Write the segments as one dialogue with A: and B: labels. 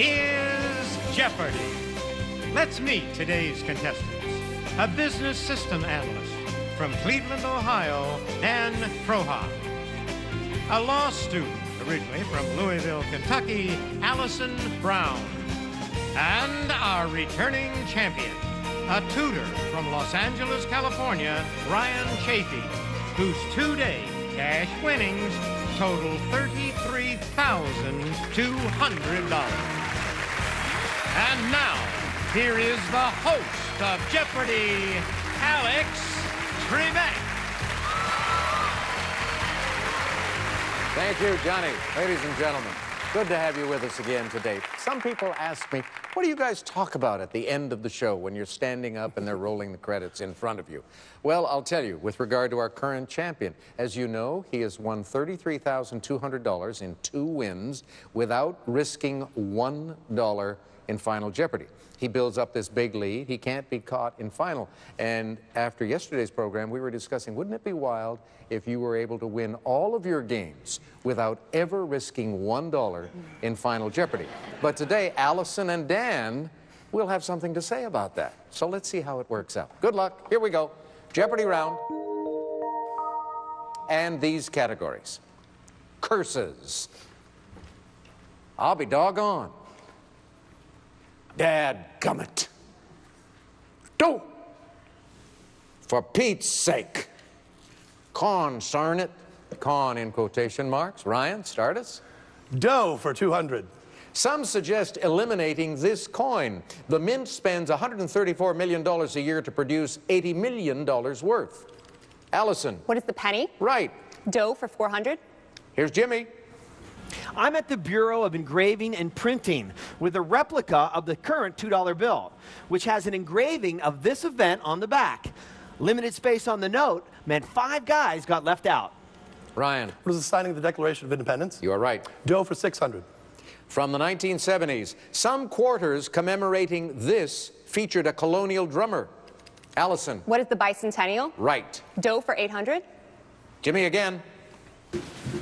A: Here's Jeopardy! Let's meet today's contestants. A business system analyst from Cleveland, Ohio, Dan Frohoff. A law student originally from Louisville, Kentucky, Allison Brown. And our returning champion, a tutor from Los Angeles, California, Ryan Chafee, whose two-day cash winnings total $33,200. And now, here is the host of Jeopardy, Alex Trebek.
B: Thank you, Johnny. Ladies and gentlemen, good to have you with us again today. Some people ask me, what do you guys talk about at the end of the show when you're standing up and they're rolling the credits in front of you? Well, I'll tell you, with regard to our current champion, as you know, he has won $33,200 in 2 wins without risking $1 in Final Jeopardy. He builds up this big lead. He can't be caught in final. And after yesterday's program, we were discussing, wouldn't it be wild if you were able to win all of your games without ever risking $1 in Final Jeopardy? But today, Allison and Dan will have something to say about that. So let's see how it works out. Good luck. Here we go. Jeopardy round. And these categories. Curses. I'll be doggone. Dadgummit. Do. For Pete's sake. Consarn it. Con in quotation marks. Ryan, start us.
C: Dough for 200.
B: Some suggest eliminating this coin. The mint spends $134 million a year to produce $80 million worth. Allison.
D: What is the penny?
B: Right.
D: Dough for 400.
B: Here's Jimmy.
E: I'm at the Bureau of Engraving and Printing with a replica of the current $2 bill, which has an engraving of this event on the back. Limited space on the note meant 5 guys got left out.
B: Ryan.
C: What is the signing of the Declaration of Independence?
B: You are right.
C: Dough for 600.
B: From the 1970s, some quarters commemorating this featured a colonial drummer. Allison.
D: What is the bicentennial?
B: Right.
D: Dough for 800.
B: Jimmy again.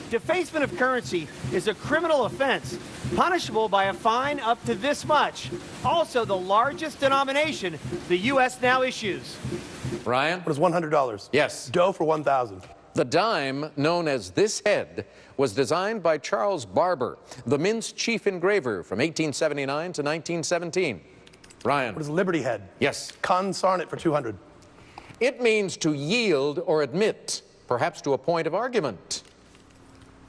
E: Defacement of currency is a criminal offense, punishable by a fine up to this much. Also the largest denomination the U.S. now issues.
B: Ryan.
C: What is $100?
B: Yes.
C: Dough for 1,000.
B: The dime, known as this head, was designed by Charles Barber, the mint's chief engraver from 1879 to 1917. Ryan.
C: What is Liberty Head?
B: Yes.
C: Consarn it for 200.
B: It means to yield or admit, perhaps to a point of argument.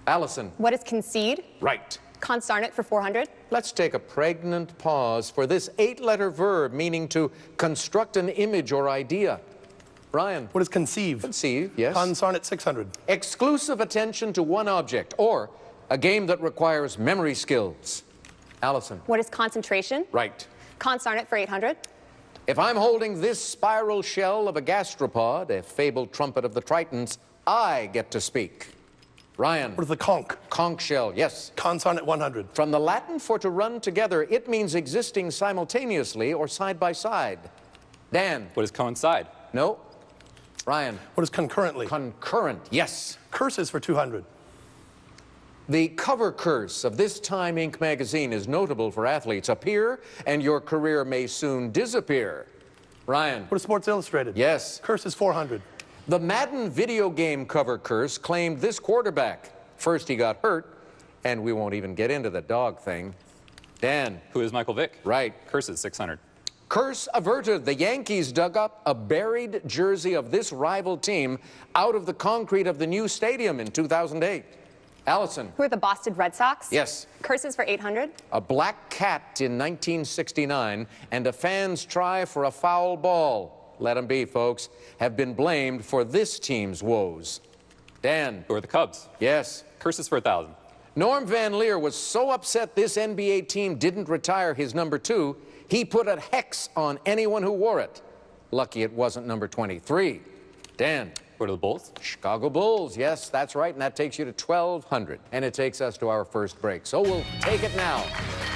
B: Allison.
D: What is concede?
B: Right.
D: Consarn it for 400.
B: Let's take a pregnant pause for this 8-letter verb meaning to construct an image or idea. Ryan.
C: What is conceive?
B: Conceive, yes.
C: Consarn it 600.
B: Exclusive attention to one object, or a game that requires memory skills. Allison.
D: What is concentration?
B: Right.
D: Consarn it for 800.
B: If I'm holding this spiral shell of a gastropod, a fabled trumpet of the Tritons, I get to speak. Ryan.
C: What is the conch?
B: Conch shell, yes.
C: Consarn it 100.
B: From the Latin for to run together, it means existing simultaneously or side by side. Dan.
F: What is coincide?
B: No. Ryan.
C: What is concurrently?
B: Concurrent, yes.
C: Curses for 200.
B: The cover curse of this Time Inc. magazine is notable for athletes. Appear and your career may soon disappear. Ryan.
C: What is Sports Illustrated?
B: Yes.
C: Curse is 400.
B: The Madden video game cover curse claimed this quarterback. First he got hurt, and we won't even get into the dog thing. Dan.
F: Who is Michael Vick?
B: Right.
F: Curses 600.
B: Curse averted. The Yankees dug up a buried jersey of this rival team out of the concrete of the new stadium in 2008. Allison.
D: Who are the Boston Red Sox?
B: Yes.
D: Curses for 800.
B: A black cat in 1969 and a fan's try for a foul ball, let them be, folks, have been blamed for this team's woes. Dan.
F: Who are the Cubs?
B: Yes.
F: Curses for 1,000.
B: Norm Van Leer was so upset this NBA team didn't retire his number 2, he put a hex on anyone who wore it. Lucky it wasn't number 23. Dan.
F: What are the Bulls?
B: Chicago Bulls, yes, that's right, and that takes you to 1,200. And it takes us to our first break. So we'll take it now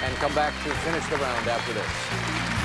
B: and come back to finish the round after this.